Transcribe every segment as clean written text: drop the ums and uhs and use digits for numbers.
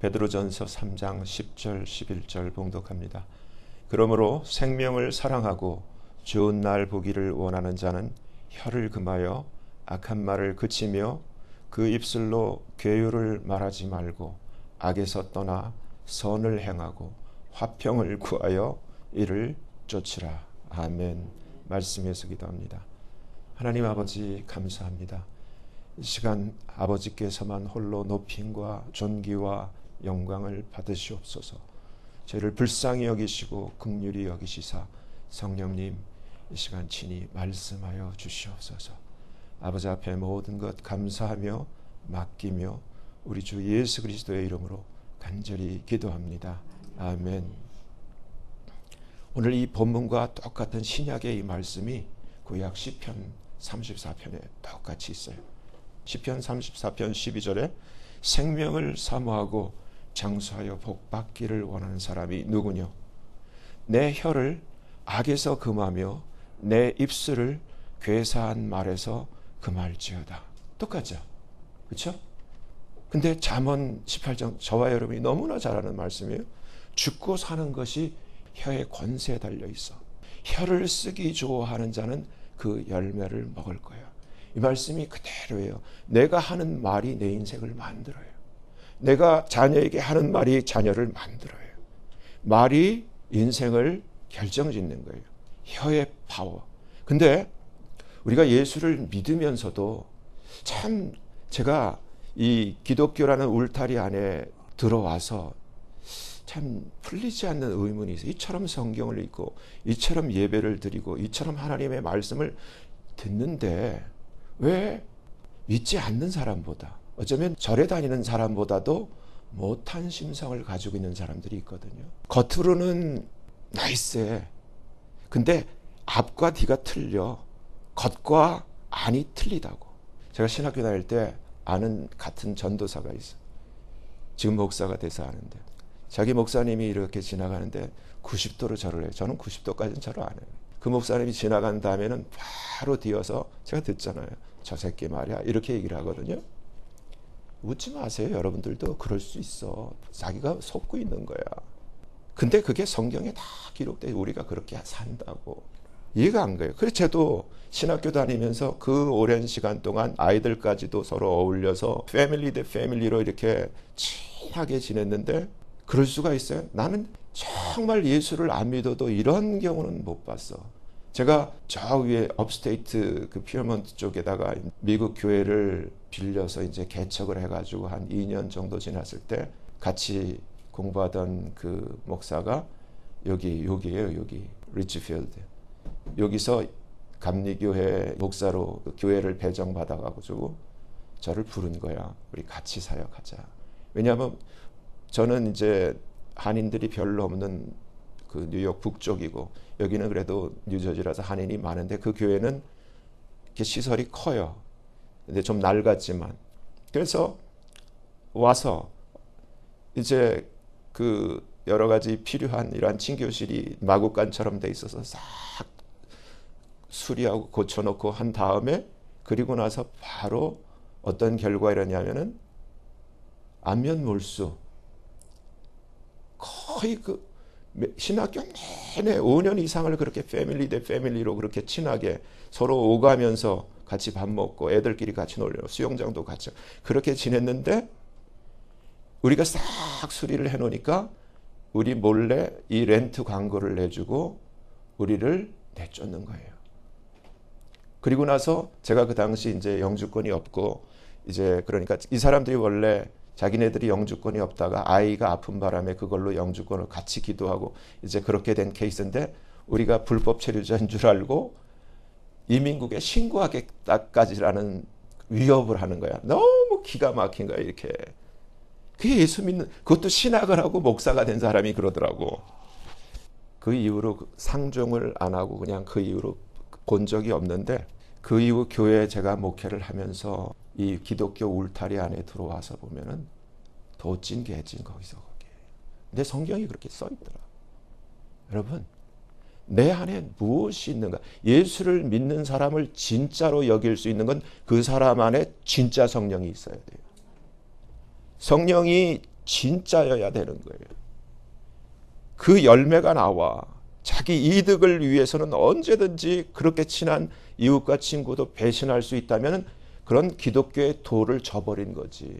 베드로전서 3장 10절 11절 봉독합니다. 그러므로 생명을 사랑하고 좋은 날 보기를 원하는 자는 혀를 금하여 악한 말을 그치며 그 입술로 괴유를 말하지 말고 악에서 떠나 선을 행하고 화평을 구하여 이를 쫓으라. 아멘. 말씀에서 기도합니다. 하나님 아버지 감사합니다. 이 시간 아버지께서만 홀로 높임과 존귀와 영광을 받으시옵소서. 저희를 불쌍히 여기시고 긍휼히 여기시사 성령님 이 시간 친히 말씀하여 주시옵소서. 아버지 앞에 모든 것 감사하며 맡기며 우리 주 예수 그리스도의 이름으로 간절히 기도합니다. 아멘. 오늘 이 본문과 똑같은 신약의 이 말씀이 구약 시편 34편에 똑같이 있어요. 시편 34편 12절에 생명을 사모하고 장수하여 복받기를 원하는 사람이 누구뇨? 내 혀를 악에서 금하며 내 입술을 괴사한 말에서 금할지어다. 똑같죠? 그렇죠? 근데 잠언 18장 저와 여러분이 너무나 잘 아는 말씀이에요. 죽고 사는 것이 혀의 권세에 달려 있어. 혀를 쓰기 좋아하는 자는 그 열매를 먹을 거예요. 이 말씀이 그대로예요. 내가 하는 말이 내 인생을 만들어요. 내가 자녀에게 하는 말이 자녀를 만들어요. 말이 인생을 결정짓는 거예요. 혀의 파워. 근데 우리가 예수를 믿으면서도 참 제가 이 기독교라는 울타리 안에 들어와서 참 풀리지 않는 의문이 있어요. 이처럼 성경을 읽고 이처럼 예배를 드리고 이처럼 하나님의 말씀을 듣는데 왜 믿지 않는 사람보다 어쩌면 절에 다니는 사람보다도 못한 심성을 가지고 있는 사람들이 있거든요. 겉으로는 나이스해. 근데 앞과 뒤가 틀려. 겉과 안이 틀리다고. 제가 신학교 다닐 때 아는 같은 전도사가 있어요. 지금 목사가 돼서 아는데 자기 목사님이 이렇게 지나가는데 90도로 절을 해요. 저는 90도까지는 절을 안 해요. 그 목사님이 지나간 다음에는 바로 뒤어서 제가 듣잖아요. 저 새끼 말이야. 이렇게 얘기를 하거든요. 웃지 마세요. 여러분들도 그럴 수 있어. 자기가 속고 있는 거야. 근데 그게 성경에 다 기록돼 우리가 그렇게 산다고. 이해가 안 가요. 그래서 저도 신학교 다니면서 그 오랜 시간 동안 아이들까지도 서로 어울려서 패밀리 대 패밀리로 이렇게 친하게 지냈는데 그럴 수가 있어요? 나는 정말 예수를 안 믿어도 이런 경우는 못 봤어. 제가 저 위에 업스테이트 그 피어먼트 쪽에다가 미국 교회를 빌려서 이제 개척을 해가지고 한 2년 정도 지났을 때 같이 공부하던 그 목사가 여기에요. 여기 리치필드. 여기서 감리교회 목사로 그 교회를 배정받아가지고 저를 부른 거야. 우리 같이 사역하자. 왜냐하면 저는 이제 한인들이 별로 없는 그 뉴욕 북쪽이고 여기는 그래도 뉴저지라서 한인이 많은데 그 교회는 이렇게 시설이 커요. 근데 좀 낡았지만 그래서 와서 이제 그 여러 가지 필요한 이러한 친교실이 마구간처럼 돼 있어서 싹 수리하고 고쳐놓고 한 다음에 그리고 나서 바로 어떤 결과이라냐면은 안면 몰수 거의 그 신학교 내내 5년 이상을 그렇게 패밀리 대 패밀리로 그렇게 친하게 서로 오가면서 같이 밥 먹고 애들끼리 같이 놀려 수영장도 같이 그렇게 지냈는데 우리가 싹 수리를 해놓으니까 우리 몰래 이 렌트 광고를 내주고 우리를 내쫓는 거예요. 그리고 나서 제가 그 당시 이제 영주권이 없고 이제 그러니까 이 사람들이 원래 자기네들이 영주권이 없다가 아이가 아픈 바람에 그걸로 영주권을 같이 기도하고 이제 그렇게 된 케이스인데 우리가 불법 체류자인 줄 알고 이민국에 신고하겠다까지라는 위협을 하는 거야. 너무 기가 막힌 거야 이렇게. 그게 예수 믿는 그것도 신학을 하고 목사가 된 사람이 그러더라고. 그 이후로 상종을 안 하고 그냥 그 이후로 본 적이 없는데 그 이후 교회에 제가 목회를 하면서 이 기독교 울타리 안에 들어와서 보면은 도찐 개찐 거기서 거기. 근데 성경이 그렇게 써 있더라. 여러분, 내 안에 무엇이 있는가? 예수를 믿는 사람을 진짜로 여길 수 있는 건 그 사람 안에 진짜 성령이 있어야 돼요. 성령이 진짜여야 되는 거예요. 그 열매가 나와. 자기 이득을 위해서는 언제든지 그렇게 친한 이웃과 친구도 배신할 수 있다면 그런 기독교의 도를 저버린 거지.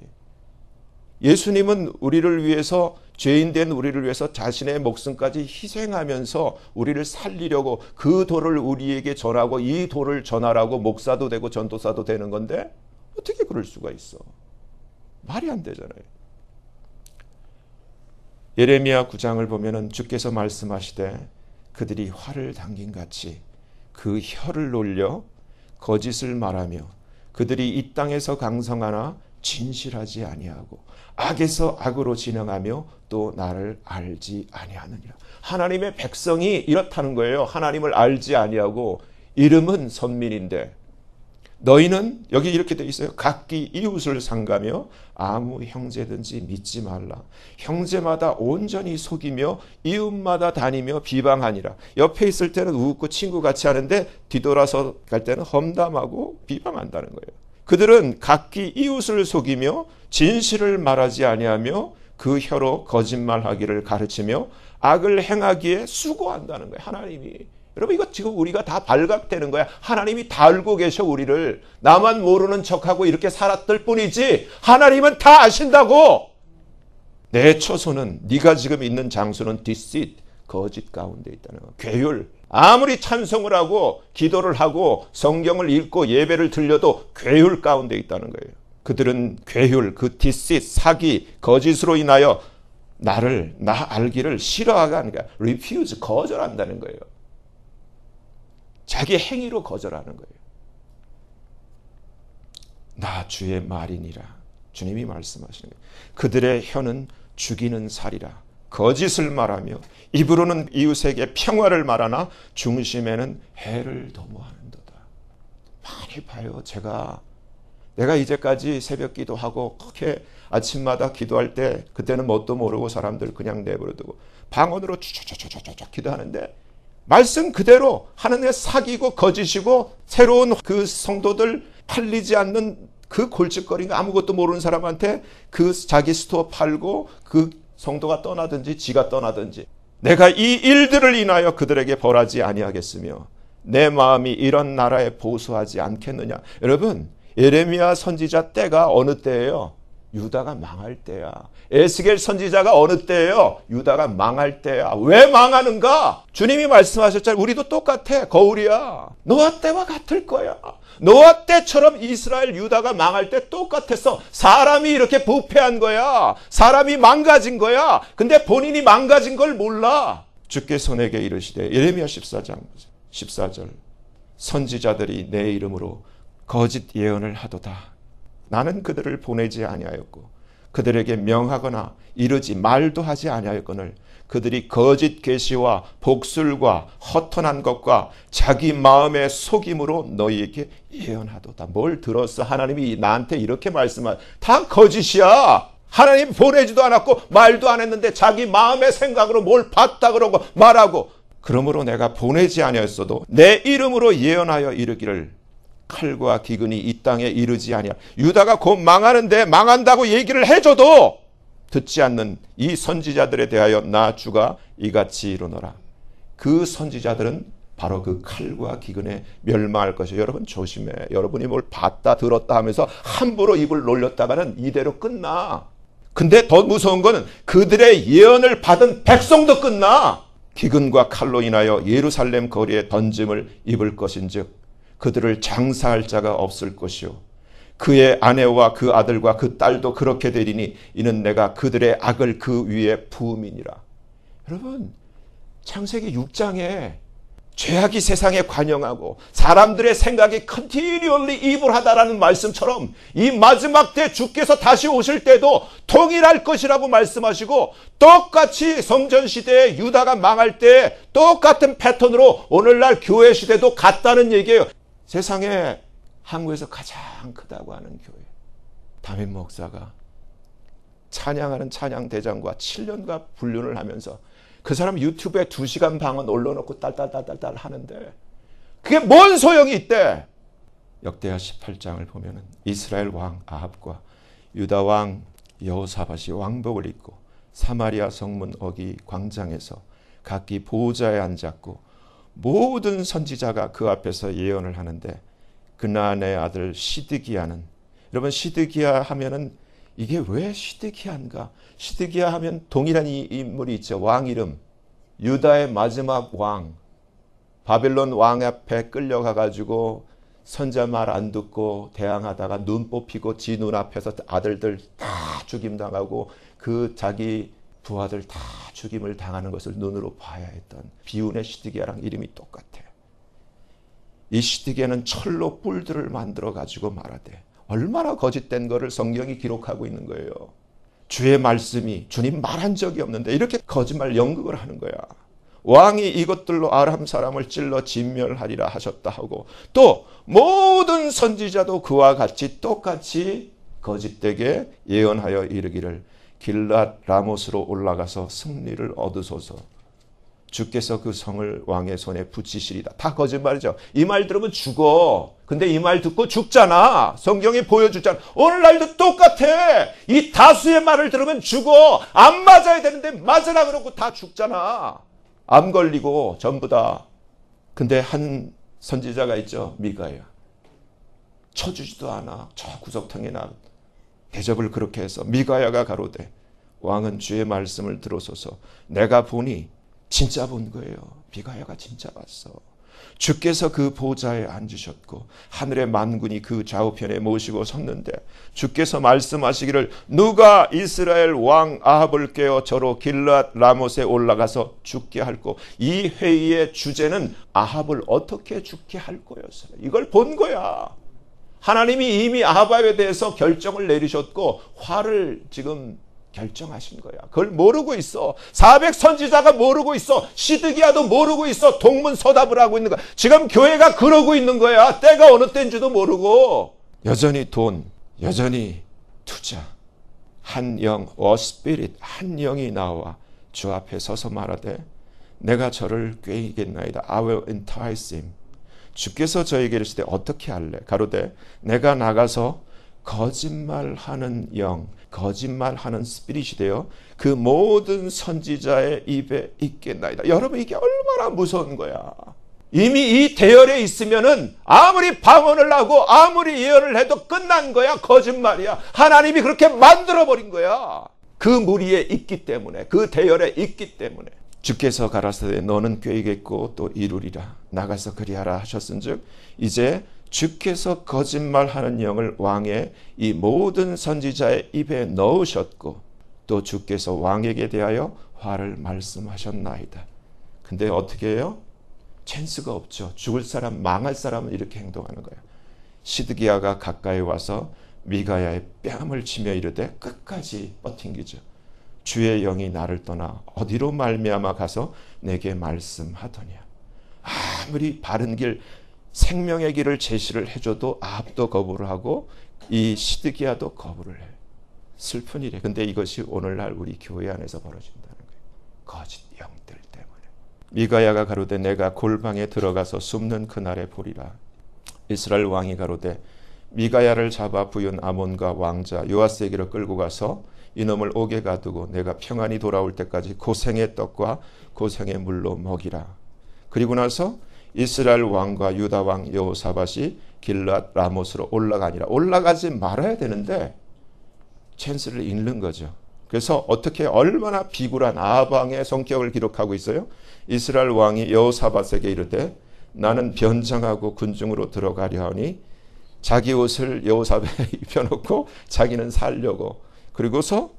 예수님은 우리를 위해서, 죄인된 우리를 위해서 자신의 목숨까지 희생하면서 우리를 살리려고 그 도를 우리에게 전하고 이 도를 전하라고 목사도 되고 전도사도 되는 건데 어떻게 그럴 수가 있어? 말이 안 되잖아요. 예레미야 9장을 보면은 주께서 말씀하시되 그들이 활을 당긴 같이 그 혀를 놀려 거짓을 말하며 그들이 이 땅에서 강성하나 진실하지 아니하고 악에서 악으로 진행하며 또 나를 알지 아니하느니라. 하나님의 백성이 이렇다는 거예요. 하나님을 알지 아니하고 이름은 선민인데 너희는 여기 이렇게 돼 있어요. 각기 이웃을 상가며 아무 형제든지 믿지 말라. 형제마다 온전히 속이며 이웃마다 다니며 비방하니라. 옆에 있을 때는 웃고 친구 같이 하는데 뒤돌아서 갈 때는 험담하고 비방한다는 거예요. 그들은 각기 이웃을 속이며 진실을 말하지 아니하며 그 혀로 거짓말하기를 가르치며 악을 행하기에 수고한다는 거예요. 하나님이. 여러분 이거 지금 우리가 다 발각되는 거야. 하나님이 다 알고 계셔. 우리를. 나만 모르는 척하고 이렇게 살았을 뿐이지 하나님은 다 아신다고. 내 처소는, 네가 지금 있는 장소는 deceit, 거짓 가운데 있다는 거. 괴율. 아무리 찬송을 하고 기도를 하고 성경을 읽고 예배를 드려도 괴율 가운데 있다는 거예요. 그들은 괴율, 그 deceit, 사기, 거짓으로 인하여 나 알기를 싫어하가 아니라 refuse, 거절한다는 거예요. 자기 행위로 거절하는 거예요. 나 주의 말이니라. 주님이 말씀하시는 거예요. 그들의 혀는 죽이는 살이라. 거짓을 말하며 입으로는 이웃에게 평화를 말하나 중심에는 해를 도모하는도다. 많이 봐요. 내가 이제까지 새벽 기도하고 그렇게 아침마다 기도할 때 그때는 뭣도 모르고 사람들 그냥 내버려두고 방언으로 쫙쫙쫙쫙 기도하는데 말씀 그대로 하나님의 사기고 거짓이고 새로운 그 성도들 팔리지 않는 그 골칫거리인 거 아무것도 모르는 사람한테 그 자기 스토어 팔고 그 성도가 떠나든지 지가 떠나든지 내가 이 일들을 인하여 그들에게 벌하지 아니하겠으며 내 마음이 이런 나라에 보수하지 않겠느냐. 여러분 예레미야 선지자 때가 어느 때예요? 유다가 망할 때야. 에스겔 선지자가 어느 때예요? 유다가 망할 때야. 왜 망하는가? 주님이 말씀하셨잖아요. 우리도 똑같아. 거울이야. 노아 때와 같을 거야. 노아 때처럼 이스라엘 유다가 망할 때 똑같았어. 사람이 이렇게 부패한 거야. 사람이 망가진 거야. 근데 본인이 망가진 걸 몰라. 주께서 내게 이르시되 예레미야 14장 14절 선지자들이 내 이름으로 거짓 예언을 하도다. 나는 그들을 보내지 아니하였고 그들에게 명하거나 이르지 말도 하지 아니하였거늘 그들이 거짓 계시와 복술과 허탄한 것과 자기 마음의 속임으로 너희에게 예언하도다. 뭘 들었어? 하나님이 나한테 이렇게 말씀한 다 거짓이야. 하나님 보내지도 않았고 말도 안 했는데 자기 마음의 생각으로 뭘 봤다 그러고 말하고 그러므로 내가 보내지 아니하였어도 내 이름으로 예언하여 이르기를 칼과 기근이 이 땅에 이르지 아니하. 유다가 곧 망하는데 망한다고 얘기를 해줘도 듣지 않는 이 선지자들에 대하여 나 주가 이같이 이르노라. 그 선지자들은 바로 그 칼과 기근에 멸망할 것이에요. 여러분 조심해. 여러분이 뭘 봤다 들었다 하면서 함부로 입을 놀렸다가는 이대로 끝나. 근데 더 무서운 거는 그들의 예언을 받은 백성도 끝나. 기근과 칼로 인하여 예루살렘 거리에 던짐을 입을 것인즉 그들을 장사할 자가 없을 것이요 그의 아내와 그 아들과 그 딸도 그렇게 되리니 이는 내가 그들의 악을 그 위에 부음이니라. 여러분 창세기 6장에 죄악이 세상에 관영하고 사람들의 생각이 continually evil하다라는 말씀처럼 이 마지막 때 주께서 다시 오실 때도 통일할 것이라고 말씀하시고 똑같이 성전시대에 유다가 망할 때 똑같은 패턴으로 오늘날 교회 시대도 같다는 얘기예요. 세상에 한국에서 가장 크다고 하는 교회 담임 목사가 찬양하는 찬양대장과 7년간 불륜을 하면서 그 사람 유튜브에 2시간 방언 올려놓고 딸딸딸딸 하는데 그게 뭔 소용이 있대. 역대하 18장을 보면 이스라엘 왕 아합과 유다 왕 여호사밧이 왕복을 입고 사마리아 성문 어기 광장에서 각기 보좌에 앉았고 모든 선지자가 그 앞에서 예언을 하는데 그나안의 아들 시드기야는, 여러분 시드기야 하면은 이게 왜 시드기야인가? 시드기야 하면 동일한 인물이 있죠. 왕 이름. 유다의 마지막 왕. 바벨론 왕 앞에 끌려가가지고 선자 말 안 듣고 대항하다가 눈 뽑히고 지 눈앞에서 아들들 다 죽임당하고 그 자기 부하들 다 죽임을 당하는 것을 눈으로 봐야 했던 비운의 시드기야랑 이름이 똑같아. 이 시드기야는 철로 뿔들을 만들어 가지고 말하되, 얼마나 거짓된 거를 성경이 기록하고 있는 거예요. 주의 말씀이 주님 말한 적이 없는데 이렇게 거짓말 연극을 하는 거야. 왕이 이것들로 아람 사람을 찔러 진멸하리라 하셨다 하고, 또 모든 선지자도 그와 같이 똑같이 거짓되게 예언하여 이르기를 길랏 라못으로 올라가서 승리를 얻으소서. 주께서 그 성을 왕의 손에 붙이시리다. 다 거짓말이죠. 이 말 들으면 죽어. 근데 이 말 듣고 죽잖아. 성경이 보여주잖아. 오늘날도 똑같아. 이 다수의 말을 들으면 죽어. 안 맞아야 되는데 맞으라 그러고 다 죽잖아. 암 걸리고 전부 다. 근데 한 선지자가 있죠. 미가야. 쳐주지도 않아. 저 구석탱에 나 대접을 그렇게 해서 미가야가 가로되, 왕은 주의 말씀을 들어서서 내가 보니, 진짜 본 거예요. 미가야가 진짜 봤어. 주께서 그 보좌에 앉으셨고 하늘의 만군이 그 좌우편에 모시고 섰는데, 주께서 말씀하시기를 누가 이스라엘 왕 아합을 깨어 저로 길랏 라못에 올라가서 죽게 할꼬. 이 회의의 주제는 아합을 어떻게 죽게 할 거였어요. 이걸 본 거야. 하나님이 이미 아합에 대해서 결정을 내리셨고 화를 지금 결정하신 거야. 그걸 모르고 있어. 400선지자가 모르고 있어. 시드기야도 모르고 있어. 동문서답을 하고 있는 거야. 지금 교회가 그러고 있는 거야. 때가 어느 때인지도 모르고. 여전히 돈, 여전히 투자. 한 영, 스피릿, 한 영이 나와 주 앞에 서서 말하되 내가 저를 꾀이겠나이다. I will entice him. 주께서 저에게 이르시되 어떻게 할래? 가로되 내가 나가서 거짓말하는 영, 거짓말하는 스피릿이 되어 그 모든 선지자의 입에 있겠나이다. 여러분 이게 얼마나 무서운 거야. 이미 이 대열에 있으면은 아무리 방언을 하고 아무리 예언을 해도 끝난 거야. 거짓말이야. 하나님이 그렇게 만들어버린 거야. 그 무리에 있기 때문에, 그 대열에 있기 때문에. 주께서 가라사대 너는 꾀이겠고 또 이루리라. 나가서 그리하라 하셨은즉 이제 주께서 거짓말하는 영을 왕의 이 모든 선지자의 입에 넣으셨고 또 주께서 왕에게 대하여 화를 말씀하셨나이다. 근데 어떻게 해요? 찬스가 없죠. 죽을 사람, 망할 사람은 이렇게 행동하는 거예요. 시드기야가 가까이 와서 미가야의 뺨을 치며 이르되 끝까지 버팅기죠. 주의 영이 나를 떠나 어디로 말미암아 가서 내게 말씀하더냐. 아무리 바른 길, 생명의 길을 제시를 해줘도 아합도 거부를 하고 이 시드기야도 거부를 해. 슬픈 일이에요. 근데 이것이 오늘날 우리 교회 안에서 벌어진다는 거예요. 거짓 영들 때문에. 미가야가 가로되 내가 골방에 들어가서 숨는 그날에 보리라. 이스라엘 왕이 가로되 미가야를 잡아 부윤 아몬과 왕자 요아스에게로 끌고 가서 이놈을 옥에 가두고 내가 평안히 돌아올 때까지 고생의 떡과 고생의 물로 먹이라. 그리고 나서 이스라엘 왕과 유다 왕 여호사밧이 길랏 라못으로 올라가니라. 올라가지 말아야 되는데 찬스를 잃는 거죠. 그래서 어떻게 얼마나 비굴한 아합 왕의 성격을 기록하고 있어요. 이스라엘 왕이 여호사밧에게 이르되 나는 변장하고 군중으로 들어가려 하니 자기 옷을 여호사밧에 입혀놓고 자기는 살려고. 그리고서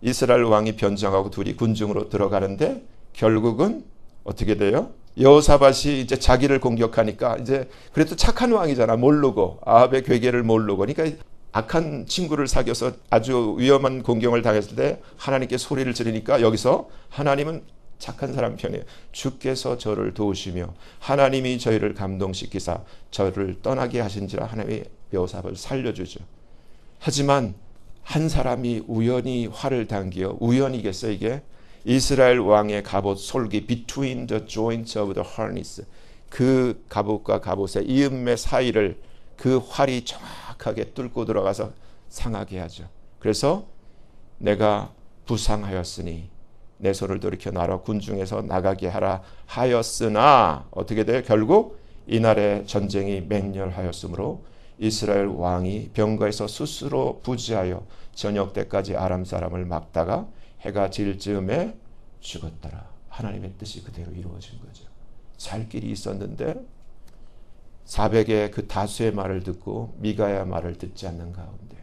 이스라엘 왕이 변장하고 둘이 군중으로 들어가는데 결국은 어떻게 돼요? 여호사밧이 이제 자기를 공격하니까 이제 그래도 착한 왕이잖아. 모르고 아합의 괴계를 모르고. 그러니까 악한 친구를 사귀어서 아주 위험한 공격을 당했을 때 하나님께 소리를 지르니까 여기서 하나님은 착한 사람 편이에요. 주께서 저를 도우시며 하나님이 저희를 감동시키사 저를 떠나게 하신지라 하나님이 여호사밧을 살려주죠. 하지만 한 사람이 우연히 활을 당겨, 우연이겠어 이게? 이스라엘 왕의 갑옷 솔기 between the joints of the harness, 그 갑옷과 갑옷의 이음매 사이를 그 활이 정확하게 뚫고 들어가서 상하게 하죠. 그래서 내가 부상하였으니 내 손을 돌이켜 나로 군중에서 나가게 하라 하였으나 어떻게 돼요? 결국 이날에 전쟁이 맹렬하였으므로 이스라엘 왕이 병거에서 스스로 부지하여 저녁 때까지 아람 사람을 막다가 해가 질 즈음에 죽었더라. 하나님의 뜻이 그대로 이루어진 거죠. 살 길이 있었는데 400의 그 다수의 말을 듣고 미가의 말을 듣지 않는 가운데,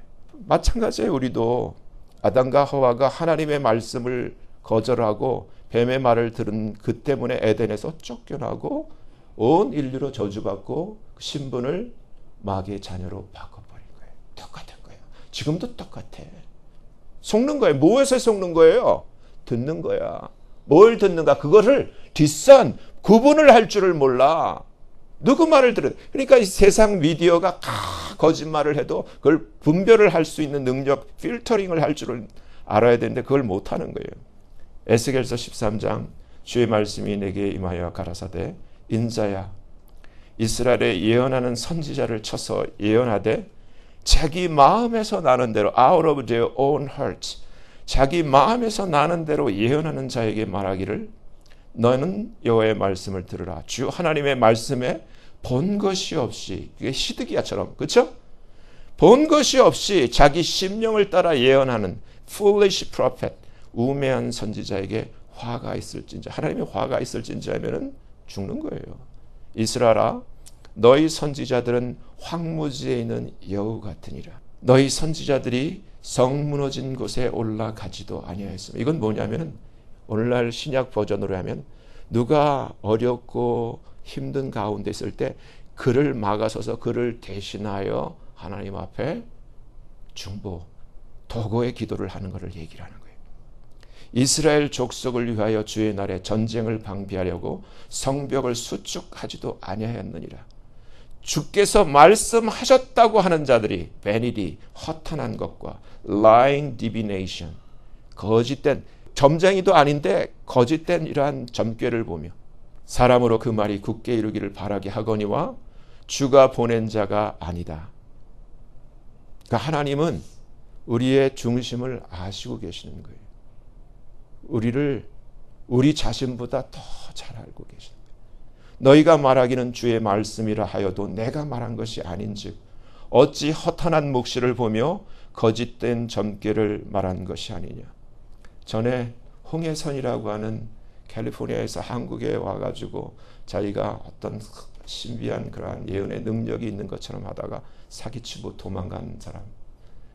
마찬가지예요. 우리도 아담과 하와가 하나님의 말씀을 거절하고 뱀의 말을 들은 그 때문에 에덴에서 쫓겨나고 온 인류로 저주받고 신분을 마귀의 자녀로 바꿔버린 거예요. 똑같은 거예요. 지금도 똑같아. 속는 거예요. 무엇에 속는 거예요? 듣는 거야. 뭘 듣는가? 그거를 뒷선 구분을 할 줄을 몰라. 누구 말을 들어요? 그러니까 이 세상 미디어가 다 거짓말을 해도 그걸 분별을 할 수 있는 능력, 필터링을 할 줄을 알아야 되는데 그걸 못하는 거예요. 에스겔서 13장 주의 말씀이 내게 임하여 가라사대 인자야 이스라엘에 예언하는 선지자를 쳐서 예언하되 자기 마음에서 나는 대로 out of their own hearts 자기 마음에서 나는 대로 예언하는 자에게 말하기를 너는 여호와의 말씀을 들으라. 주 하나님의 말씀에 본 것이 없이, 이게 시드기야처럼, 그렇죠? 본 것이 없이 자기 심령을 따라 예언하는 foolish prophet, 우매한 선지자에게 화가 있을진저. 하나님의 화가 있을진저하면은 죽는 거예요. 이스라엘아, 너희 선지자들은 황무지에 있는 여우 같으니라. 너희 선지자들이 성 무너진 곳에 올라가지도 아니하였습니다. 이건 뭐냐면은 오늘날 신약 버전으로 하면 누가 어렵고 힘든 가운데 있을 때 그를 막아서서 그를 대신하여 하나님 앞에 중보, 도고의 기도를 하는 것을 얘기를 하는 거예요. 이스라엘 족속을 위하여 주의 날에 전쟁을 방비하려고 성벽을 수축하지도 아니하였느니라. 주께서 말씀하셨다고 하는 자들이 vanity, 허탄한 것과 lying divination, 거짓된 점쟁이도 아닌데 거짓된 이러한 점괘를 보며 사람으로 그 말이 굳게 이루기를 바라게 하거니와 주가 보낸 자가 아니다. 그러니까 하나님은 우리의 중심을 아시고 계시는 거예요. 우리 자신보다 더 잘 알고 계시는 거예요. 너희가 말하기는 주의 말씀이라 하여도 내가 말한 것이 아닌즉 어찌 허탄한 묵시를 보며 거짓된 점괘를 말한 것이 아니냐. 전에 홍해선이라고 하는 캘리포니아에서 한국에 와가지고 자기가 어떤 신비한 그러한 예언의 능력이 있는 것처럼 하다가 사기치고 도망간 사람.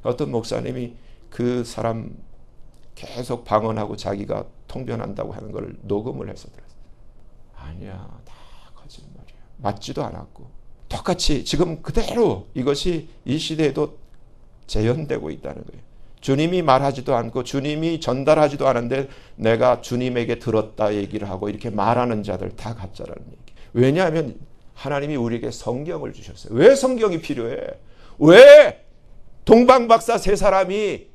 어떤 목사님이 그 사람 계속 방언하고 자기가 통변한다고 하는 걸 녹음을 해서 들었어요. 아니야, 다 거짓말이야. 맞지도 않았고. 똑같이 지금 그대로 이것이 이 시대에도 재현되고 있다는 거예요. 주님이 말하지도 않고 주님이 전달하지도 않은데 내가 주님에게 들었다 얘기를 하고 이렇게 말하는 자들 다 가짜라는 얘기. 왜냐하면 하나님이 우리에게 성경을 주셨어요. 왜 성경이 필요해? 왜 동방박사 세 사람이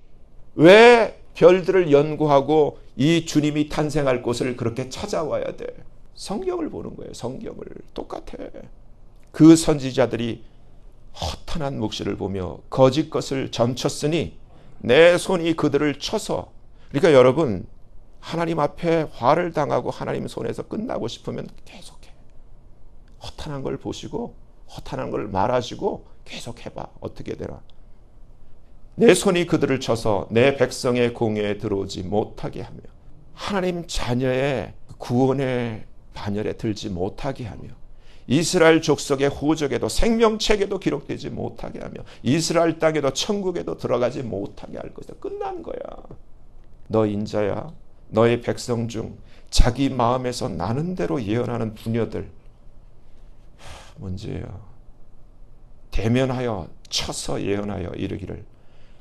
왜 별들을 연구하고 이 주님이 탄생할 곳을 그렇게 찾아와야 돼? 성경을 보는 거예요. 성경을. 똑같아. 그 선지자들이 허탄한 묵시를 보며 거짓 것을 점쳤으니 내 손이 그들을 쳐서. 그러니까 여러분 하나님 앞에 화를 당하고 하나님 손에서 끝나고 싶으면 계속해. 허탄한 걸 보시고 허탄한 걸 말하시고 계속해봐. 어떻게 되나. 내 손이 그들을 쳐서 내 백성의 공회에 들어오지 못하게 하며 하나님 자녀의 구원의 반열에 들지 못하게 하며 이스라엘 족속의 호적에도 생명책에도 기록되지 못하게 하며 이스라엘 땅에도 천국에도 들어가지 못하게 할 것이다. 끝난 거야. 너 인자야. 너의 백성 중 자기 마음에서 나는 대로 예언하는 부녀들 문제예요. 대면하여 쳐서 예언하여 이르기를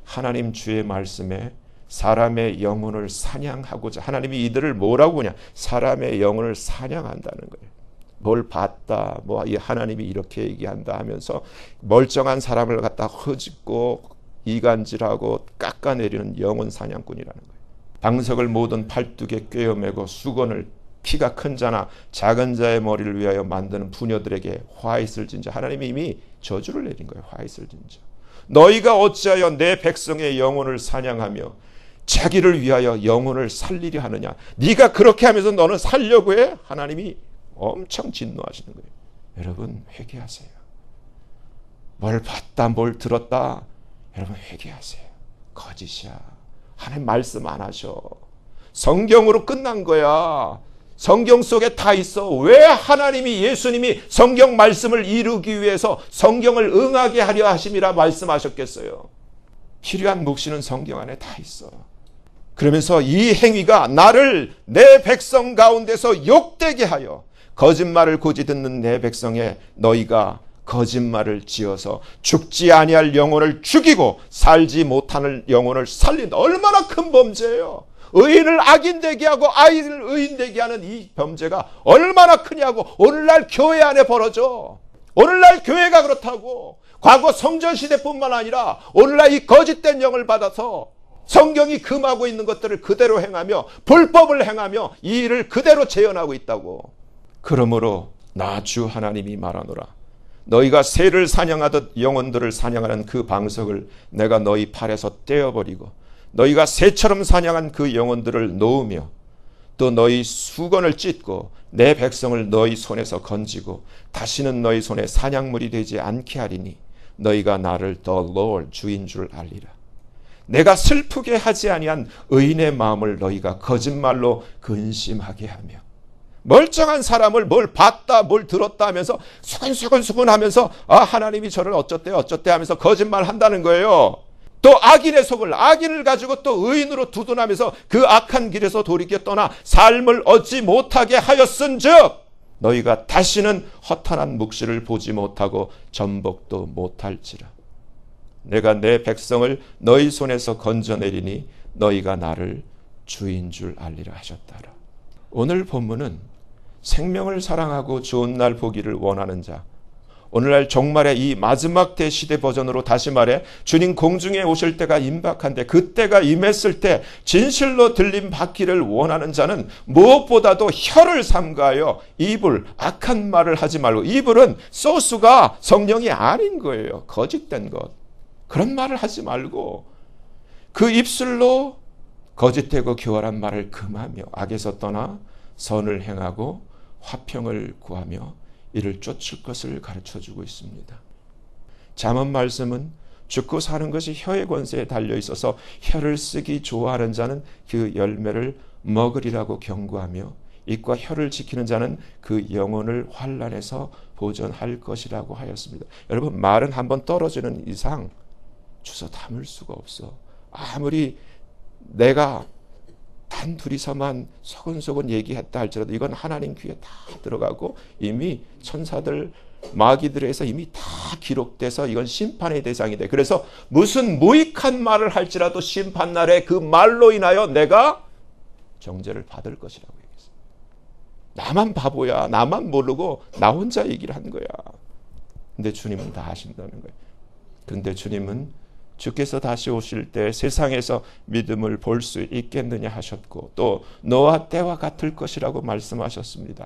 하나님 주의 말씀에 사람의 영혼을 사냥하고자. 하나님이 이들을 뭐라고 하냐? 사람의 영혼을 사냥한다는 거예요. 뭘 봤다, 뭐 이 하나님이 이렇게 얘기한다 하면서 멀쩡한 사람을 갖다 허짓고 이간질하고 깎아내리는 영혼 사냥꾼이라는 거예요. 방석을 모든 팔뚝에 꿰어매고 수건을 키가 큰 자나 작은 자의 머리를 위하여 만드는 부녀들에게 화 있을진저. 하나님이 이미 저주를 내린 거예요. 화 있을진저. 너희가 어찌하여 내 백성의 영혼을 사냥하며 자기를 위하여 영혼을 살리려 하느냐? 네가 그렇게 하면서 너는 살려고 해? 하나님이 엄청 진노하시는 거예요. 여러분 회개하세요. 뭘 봤다 뭘 들었다, 여러분 회개하세요. 거짓이야. 하나님 말씀 안 하셔. 성경으로 끝난 거야. 성경 속에 다 있어. 왜 하나님이, 예수님이 성경 말씀을 이루기 위해서 성경을 응하게 하려 하심이라 말씀하셨겠어요? 필요한 묵시는 성경 안에 다 있어. 그러면서 이 행위가 나를 내 백성 가운데서 욕되게 하여 거짓말을 고지 듣는 내 백성에 너희가 거짓말을 지어서 죽지 아니할 영혼을 죽이고 살지 못하는 영혼을 살린다. 얼마나 큰 범죄예요. 의인을 악인 되게 하고 아이를 의인 되게 하는 이 범죄가 얼마나 크냐고. 오늘날 교회 안에 벌어져. 오늘날 교회가 그렇다고. 과거 성전시대뿐만 아니라 오늘날 이 거짓된 영을 받아서 성경이 금하고 있는 것들을 그대로 행하며 불법을 행하며 이 일을 그대로 재현하고 있다고. 그러므로 나 주 하나님이 말하노라. 너희가 새를 사냥하듯 영혼들을 사냥하는 그 방석을 내가 너희 팔에서 떼어버리고 너희가 새처럼 사냥한 그 영혼들을 놓으며 또 너희 수건을 찢고 내 백성을 너희 손에서 건지고 다시는 너희 손에 사냥물이 되지 않게 하리니 너희가 나를 the Lord 주인 줄 알리라. 내가 슬프게 하지 아니한 의인의 마음을 너희가 거짓말로 근심하게 하며 멀쩡한 사람을 뭘 봤다 뭘 들었다 하면서 수근수근 하면서 하나님이 저를 어쩌대 하면서 거짓말 한다는 거예요. 또 악인의 속을, 악인을 가지고 또 의인으로 두둔하면서 그 악한 길에서 돌이켜 떠나 삶을 얻지 못하게 하였은즉 너희가 다시는 허탄한 묵시를 보지 못하고 전복도 못할지라. 내가 내 백성을 너희 손에서 건져내리니 너희가 나를 주인 줄 알리라 하셨다라. 오늘 본문은 생명을 사랑하고 좋은 날 보기를 원하는 자, 오늘날 종말의 이 마지막 때 시대 버전으로 다시 말해 주님 공중에 오실 때가 임박한데 그때가 임했을 때 진실로 들림 받기를 원하는 자는 무엇보다도 혀를 삼가하여 입을, 악한 말을 하지 말고, 입을은 소스가 성령이 아닌 거예요. 거짓된 것. 그런 말을 하지 말고 그 입술로 거짓되고 교활한 말을 금하며 악에서 떠나 선을 행하고 화평을 구하며 이를 쫓을 것을 가르쳐주고 있습니다. 잠언 말씀은 죽고 사는 것이 혀의 권세에 달려 있어서 혀를 쓰기 좋아하는 자는 그 열매를 먹으리라고 경고하며 입과 혀를 지키는 자는 그 영혼을 환난에서 보존할 것이라고 하였습니다. 여러분, 말은 한번 떨어지는 이상 주워 담을 수가 없어. 아무리 내가 단 둘이서만 소근소근 얘기했다 할지라도 이건 하나님 귀에 다 들어가고 이미 천사들, 마귀들에서 이미 다 기록돼서 이건 심판의 대상이 돼. 그래서 무슨 무익한 말을 할지라도 심판날에 그 말로 인하여 내가 정죄를 받을 것이라고 얘기했어요. 나만 바보야. 나만 모르고 나 혼자 얘기를 한 거야. 근데 주님은 다 하신다는 거예요. 근데 주님은 주께서 다시 오실 때 세상에서 믿음을 볼 수 있겠느냐 하셨고 또 노아 때와 같을 것이라고 말씀하셨습니다.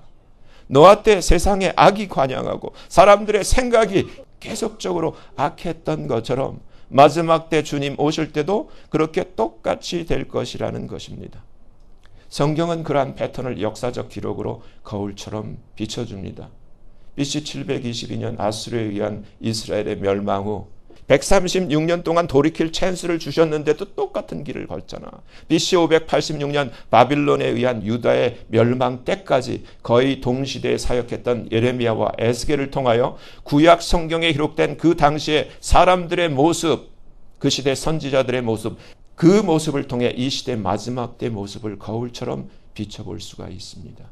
노아 때 세상에 악이 관영하고 사람들의 생각이 계속적으로 악했던 것처럼 마지막 때 주님 오실 때도 그렇게 똑같이 될 것이라는 것입니다. 성경은 그러한 패턴을 역사적 기록으로 거울처럼 비춰줍니다. BC 722년 아수르에 의한 이스라엘의 멸망 후 136년 동안 돌이킬 찬스를 주셨는데도 똑같은 길을 걸잖아. BC 586년 바빌론에 의한 유다의 멸망 때까지 거의 동시대에 사역했던 예레미야와 에스겔을 통하여 구약 성경에 기록된 그 당시의 사람들의 모습, 그 시대 선지자들의 모습, 그 모습을 통해 이 시대 마지막 때 모습을 거울처럼 비춰볼 수가 있습니다.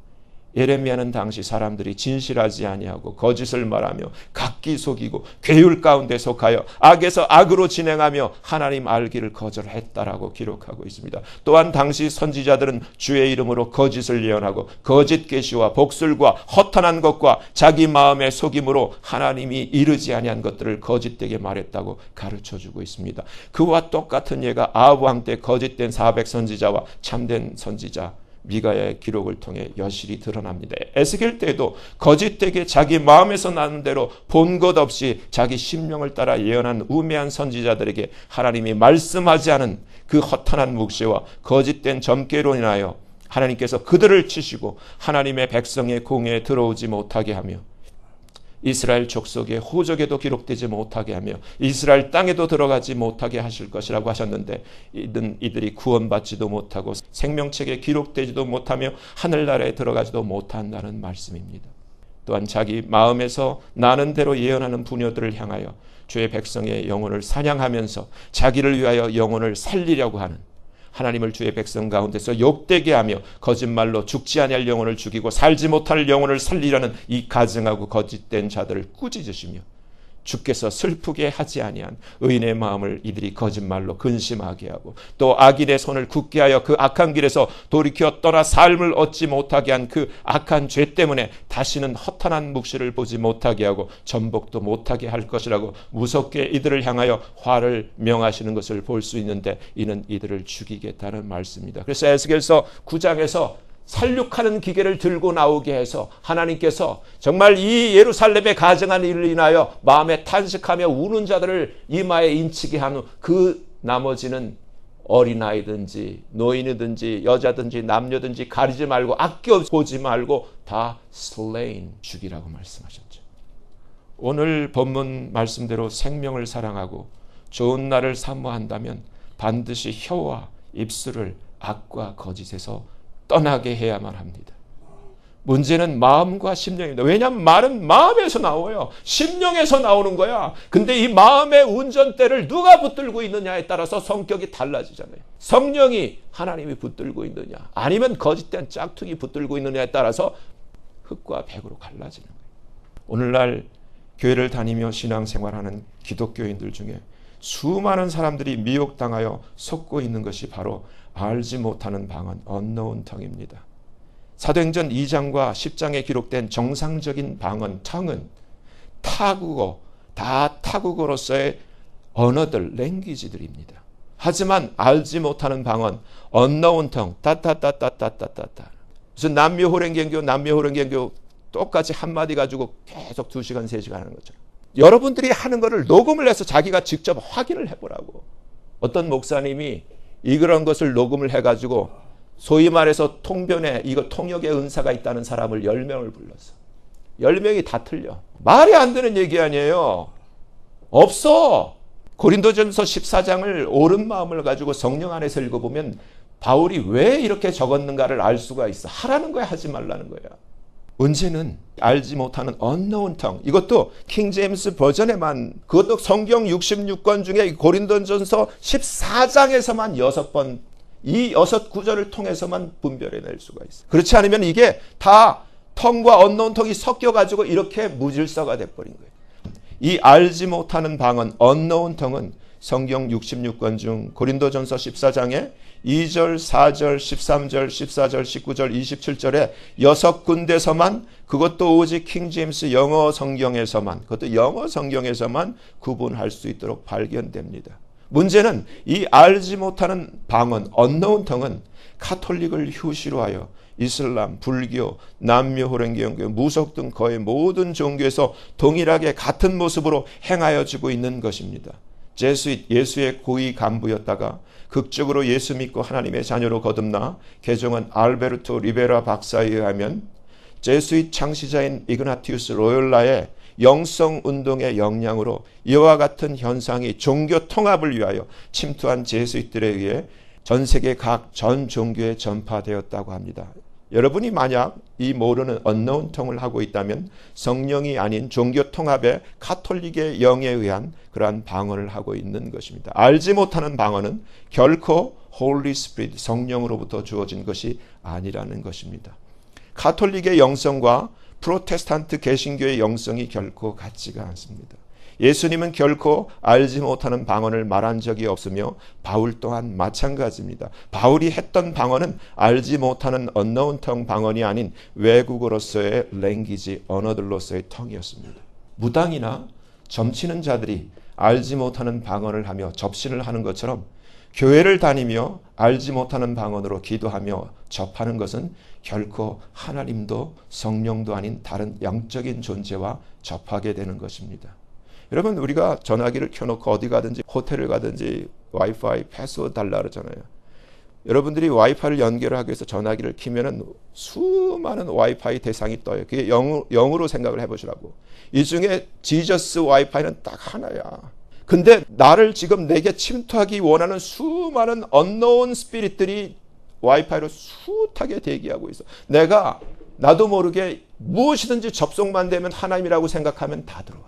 예레미야는 당시 사람들이 진실하지 아니하고 거짓을 말하며 각기 속이고 괴율 가운데 속하여 악에서 악으로 진행하며 하나님 알기를 거절했다라고 기록하고 있습니다. 또한 당시 선지자들은 주의 이름으로 거짓을 예언하고 거짓 계시와 복술과 허탄한 것과 자기 마음의 속임으로 하나님이 이르지 아니한 것들을 거짓되게 말했다고 가르쳐주고 있습니다. 그와 똑같은 예가 아합 왕 때 거짓된 400 선지자와 참된 선지자, 미가의 기록을 통해 여실히 드러납니다. 에스겔 때도 거짓되게 자기 마음에서 나는 대로 본 것 없이 자기 심령을 따라 예언한 우매한 선지자들에게 하나님이 말씀하지 않은 그 허탄한 묵시와 거짓된 점괘로 인하여 하나님께서 그들을 치시고 하나님의 백성의 공회에 들어오지 못하게 하며 이스라엘 족속의 호적에도 기록되지 못하게 하며 이스라엘 땅에도 들어가지 못하게 하실 것이라고 하셨는데 이들이 구원받지도 못하고 생명책에 기록되지도 못하며 하늘나라에 들어가지도 못한다는 말씀입니다. 또한 자기 마음에서 나는 대로 예언하는 부녀들을 향하여 주의 백성의 영혼을 사냥하면서 자기를 위하여 영혼을 살리려고 하는 하나님을 주의 백성 가운데서 욕되게 하며 거짓말로 죽지 아니할 영혼을 죽이고 살지 못할 영혼을 살리려는 이 가증하고 거짓된 자들을 꾸짖으시며 주께서 슬프게 하지 아니한 의인의 마음을 이들이 거짓말로 근심하게 하고 또 악인의 손을 굳게 하여 그 악한 길에서 돌이켜 떠나 삶을 얻지 못하게 한 그 악한 죄 때문에 다시는 허탄한 묵시를 보지 못하게 하고 전복도 못하게 할 것이라고 무섭게 이들을 향하여 화를 명하시는 것을 볼 수 있는데 이는 이들을 죽이겠다는 말씀입니다. 그래서 에스겔서 9장에서 살육하는 기계를 들고 나오게 해서 하나님께서 정말 이 예루살렘에 가증한 일을 인하여 마음에 탄식하며 우는 자들을 이마에 인치게 한 후 그 나머지는 어린아이든지 노인이든지 여자든지 남녀든지 가리지 말고 아껴보지 말고 다 slain, 죽이라고 말씀하셨죠. 오늘 본문 말씀대로 생명을 사랑하고 좋은 날을 사모한다면 반드시 혀와 입술을 악과 거짓에서 떠나게 해야만 합니다. 문제는 마음과 심령입니다. 왜냐하면 말은 마음에서 나와요. 심령에서 나오는 거야. 근데 이 마음의 운전대를 누가 붙들고 있느냐에 따라서 성격이 달라지잖아요. 성령이 하나님이 붙들고 있느냐 아니면 거짓된 짝퉁이 붙들고 있느냐에 따라서 흙과 백으로 갈라지는 거예요. 오늘날 교회를 다니며 신앙생활하는 기독교인들 중에 수많은 사람들이 미혹당하여 속고 있는 것이 바로 알지 못하는 방언, unknown tongue입니다. 사도행전 2장과 10장에 기록된 정상적인 방언, tongue은 타국어, 다 타국어로서의 언어들, 랭귀지들입니다. 하지만 알지 못하는 방언, unknown tongue, 따따따따따따따. 무슨 남묘호랭경교 똑같이 한마디 가지고 계속 2시간, 3시간 하는 거죠. 여러분들이 하는 거를 녹음을 해서 자기가 직접 확인을 해보라고. 어떤 목사님이 이런 것을 녹음을 해가지고 소위 말해서 통변에 이거 통역의 은사가 있다는 사람을 10명을 불렀어. 10명이 다 틀려. 말이 안 되는 얘기 아니에요. 없어. 고린도전서 14장을 옳은 마음을 가지고 성령 안에서 읽어보면 바울이 왜 이렇게 적었는가를 알 수가 있어. 하라는 거야, 하지 말라는 거야. 문제는 알지 못하는 unknown tongue. 이것도 킹제임스 버전에만, 그것도 성경 66권 중에 고린도전서 14장에서만 6번, 이 6구절을 통해서만 분별해낼 수가 있어요. 그렇지 않으면 이게 다 tongue과 unknown tongue이 섞여가지고 이렇게 무질서가 돼버린 거예요. 이 알지 못하는 방언, unknown tongue은 성경 66권 중 고린도전서 14장에 2절, 4절, 13절, 14절, 19절, 27절에 6군데서만, 그것도 오직 킹제임스 영어 성경에서만, 그것도 영어 성경에서만 구분할 수 있도록 발견됩니다. 문제는 이 알지 못하는 방언, unknown tongue은 카톨릭을 휴시로 하여 이슬람, 불교, 남묘호랭경교, 무속 등 거의 모든 종교에서 동일하게 같은 모습으로 행하여지고 있는 것입니다. 제수잇, 예수의 고위 간부였다가 극적으로 예수 믿고 하나님의 자녀로 거듭나 개종한 알베르토 리베라 박사에 의하면 제수잇 창시자인 이그나티우스 로욜라의 영성운동의 영향으로 이와 같은 현상이 종교 통합을 위하여 침투한 제수잇들에 의해 전 세계 각 전 종교에 전파되었다고 합니다. 여러분이 만약 이 모르는 unknown tongue를 하고 있다면 성령이 아닌 종교 통합의 카톨릭의 영에 의한 그러한 방언을 하고 있는 것입니다. 알지 못하는 방언은 결코 Holy Spirit, 성령으로부터 주어진 것이 아니라는 것입니다. 카톨릭의 영성과 프로테스탄트 개신교의 영성이 결코 같지가 않습니다. 예수님은 결코 알지 못하는 방언을 말한 적이 없으며 바울 또한 마찬가지입니다. 바울이 했던 방언은 알지 못하는 unknown tongue 방언이 아닌 외국어로서의 랭귀지, 언어들로서의 tongue이었습니다. 무당이나 점치는 자들이 알지 못하는 방언을 하며 접신을 하는 것처럼 교회를 다니며 알지 못하는 방언으로 기도하며 접하는 것은 결코 하나님도 성령도 아닌 다른 영적인 존재와 접하게 되는 것입니다. 여러분, 우리가 전화기를 켜놓고 어디 가든지 호텔을 가든지 와이파이 패스워드 달라 그러잖아요. 여러분들이 와이파이를 연결하기 위해서 전화기를 키면은 수많은 와이파이 대상이 떠요. 그게 0으로 생각을 해보시라고. 이 중에 지저스 와이파이는 딱 하나야. 근데 나를 지금 내게 침투하기 원하는 수많은 언노운 스피릿들이 와이파이로 숱하게 대기하고 있어. 내가 나도 모르게 무엇이든지 접속만 되면 하나님이라고 생각하면 다 들어와.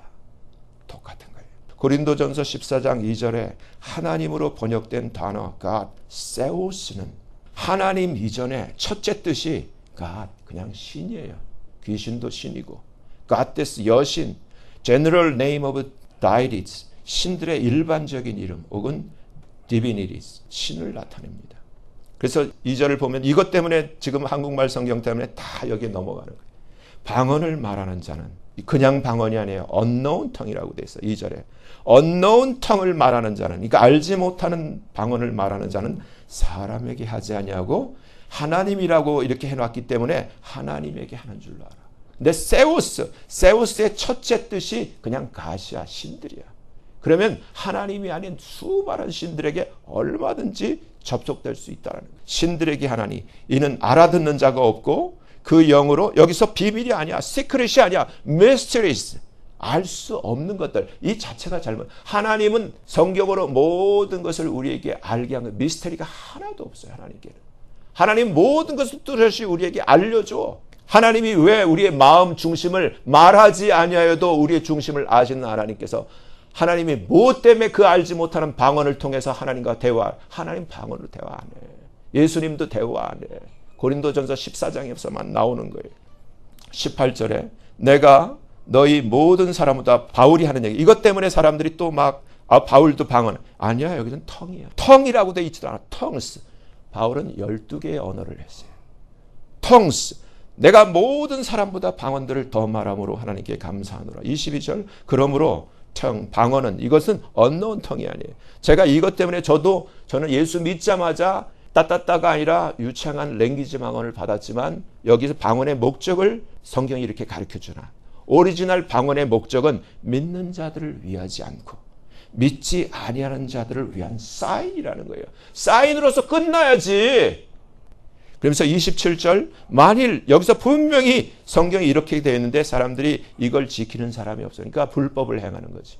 똑같은 거예요. 고린도전서 14장 2절에 하나님으로 번역된 단어 God, 세우스는 하나님 이전에 첫째 뜻이 God, 그냥 신이에요. 귀신도 신이고 Goddess, 여신, General Name of Deities, 신들의 일반적인 이름 혹은 Divinities, 신을 나타냅니다. 그래서 2절을 보면 이것 때문에 지금 한국말 성경 때문에 다 여기에 넘어가는 거예요. 방언을 말하는 자는 그냥 방언이 아니에요. unknown tongue이라고 돼 있어요. 2절에. unknown tongue을 말하는 자는, 그러니까 알지 못하는 방언을 말하는 자는 사람에게 하지 아니하고 하나님이라고 이렇게 해놨기 때문에 하나님에게 하는 줄로 알아. 근데 세우스의 첫째 뜻이 그냥 가시아, 신들이야. 그러면 하나님이 아닌 수많은 신들에게 얼마든지 접속될 수 있다는 거예요. 신들에게 하나니 이는 알아듣는 자가 없고 그 영으로, 여기서 비밀이 아니야, 시크릿이 아니야, mysteries, 알 수 없는 것들, 이 자체가 잘못. 하나님은 성경으로 모든 것을 우리에게 알게 하는 미스터리가 하나도 없어요. 하나님께는 하나님 모든 것을 뚜렷이 우리에게 알려줘. 하나님이 왜 우리의 마음 중심을 말하지 아니하여도 우리의 중심을 아시는 하나님께서 하나님이 무엇 때문에 그 알지 못하는 방언을 통해서 하나님과 대화, 하나님 방언으로 대화 안 해. 예수님도 대화 안 해. 고린도전서 14장에서만 나오는 거예요. 18절에 내가 너희 모든 사람보다, 바울이 하는 얘기. 이것 때문에 사람들이 또 막 바울도 방언. 아니야, 여기는 텅이야. 텅이라고 돼 있지도 않아. 텅스. 바울은 12개의 언어를 했어요. 텅스. 내가 모든 사람보다 방언들을 더 말함으로 하나님께 감사하노라. 22절. 그러므로 방언은, 이것은 언노운 텅이 아니에요. 제가 이것 때문에 저는 예수 믿자마자 따따따가 아니라 유창한 랭귀지 방언을 받았지만 여기서 방언의 목적을 성경이 이렇게 가르쳐주나. 오리지널 방언의 목적은 믿는 자들을 위하지 않고 믿지 아니하는 자들을 위한 사인이라는 거예요. 사인으로서 끝나야지. 그러면서 27절, 만일 여기서 분명히 성경이 이렇게 되어 있는데 사람들이 이걸 지키는 사람이 없으니까 불법을 행하는 거지.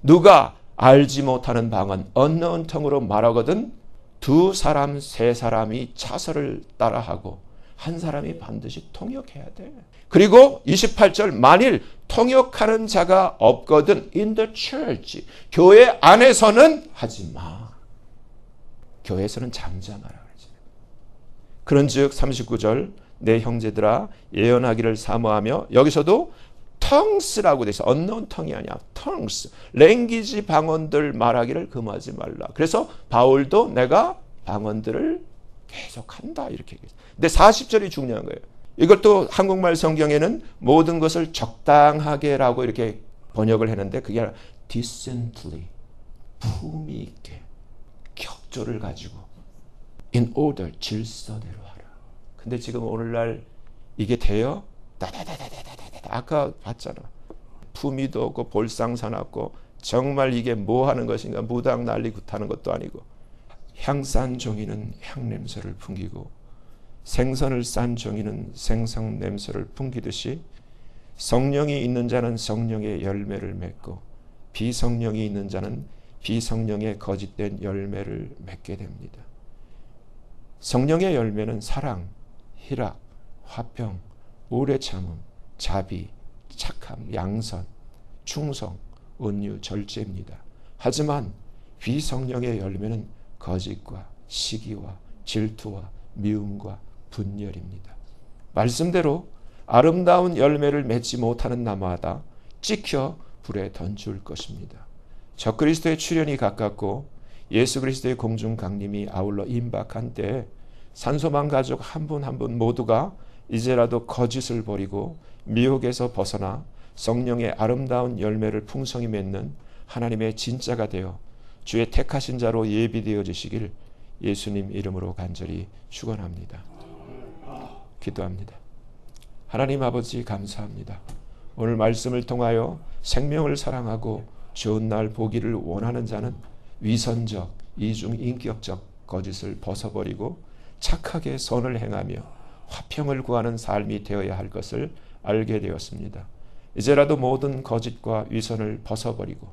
누가 알지 못하는 방언, unknown tongue으로 말하거든 2사람, 3사람이 차서를 따라하고 한 사람이 반드시 통역해야 돼. 그리고 28절, 만일 통역하는 자가 없거든 in the church, 교회 안에서는 하지 마. 교회에서는 잠잠하라. 그런즉 39절, 내 형제들아 예언하기를 사모하며, 여기서도 tongues라고 돼 있어. unknown tongue이 아니야. tongues, 랭귀지 방언들 말하기를 금하지 말라. 그래서 바울도 내가 방언들을 계속한다 이렇게 얘기했어요. 근데 40절이 중요한 거예요. 이걸 또 한국말 성경에는 모든 것을 적당하게라고 이렇게 번역을 했는데 그게 아니라 decently, 품위 있게, 격조를 가지고 in order, 질서대로 하라. 근데 지금 오늘날 이게 돼요? 아까 봤잖아. 품위도 없고 볼상사납고 정말 이게 뭐 하는 것인가, 무당 난리 굿하는 것도 아니고. 향산 종이는 향냄새를 풍기고 생선을 싼 종이는 생선 냄새를 풍기듯이 성령이 있는 자는 성령의 열매를 맺고 비성령이 있는 자는 비성령의 거짓된 열매를 맺게 됩니다. 성령의 열매는 사랑, 희락, 화평, 오래 참음, 자비, 착함, 양선, 충성, 온유, 절제입니다. 하지만 비성령의 열매는 거짓과 시기와 질투와 미움과 분열입니다. 말씀대로 아름다운 열매를 맺지 못하는 나무마다 찍혀 불에 던질 것입니다. 적그리스도의 출현이 가깝고 예수 그리스도의 공중 강림이 아울러 임박한 때에 산소만 가족 한 분 한 분 모두가 이제라도 거짓을 버리고 미혹에서 벗어나 성령의 아름다운 열매를 풍성히 맺는 하나님의 진짜가 되어 주의 택하신 자로 예비되어지시길 예수님 이름으로 간절히 축원합니다. 기도합니다. 하나님 아버지 감사합니다. 오늘 말씀을 통하여 생명을 사랑하고 좋은 날 보기를 원하는 자는 위선적, 이중인격적 거짓을 벗어버리고 착하게 선을 행하며 화평을 구하는 삶이 되어야 할 것을 알게 되었습니다. 이제라도 모든 거짓과 위선을 벗어버리고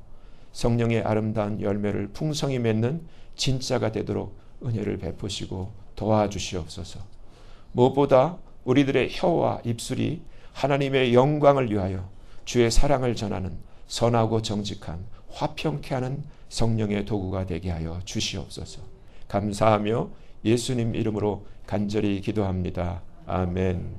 성령의 아름다운 열매를 풍성히 맺는 진짜가 되도록 은혜를 베푸시고 도와주시옵소서. 무엇보다 우리들의 혀와 입술이 하나님의 영광을 위하여 주의 사랑을 전하는 선하고 정직한 화평케 하는 성령의 도구가 되게 하여 주시옵소서. 감사하며 예수님 이름으로 간절히 기도합니다. 아멘.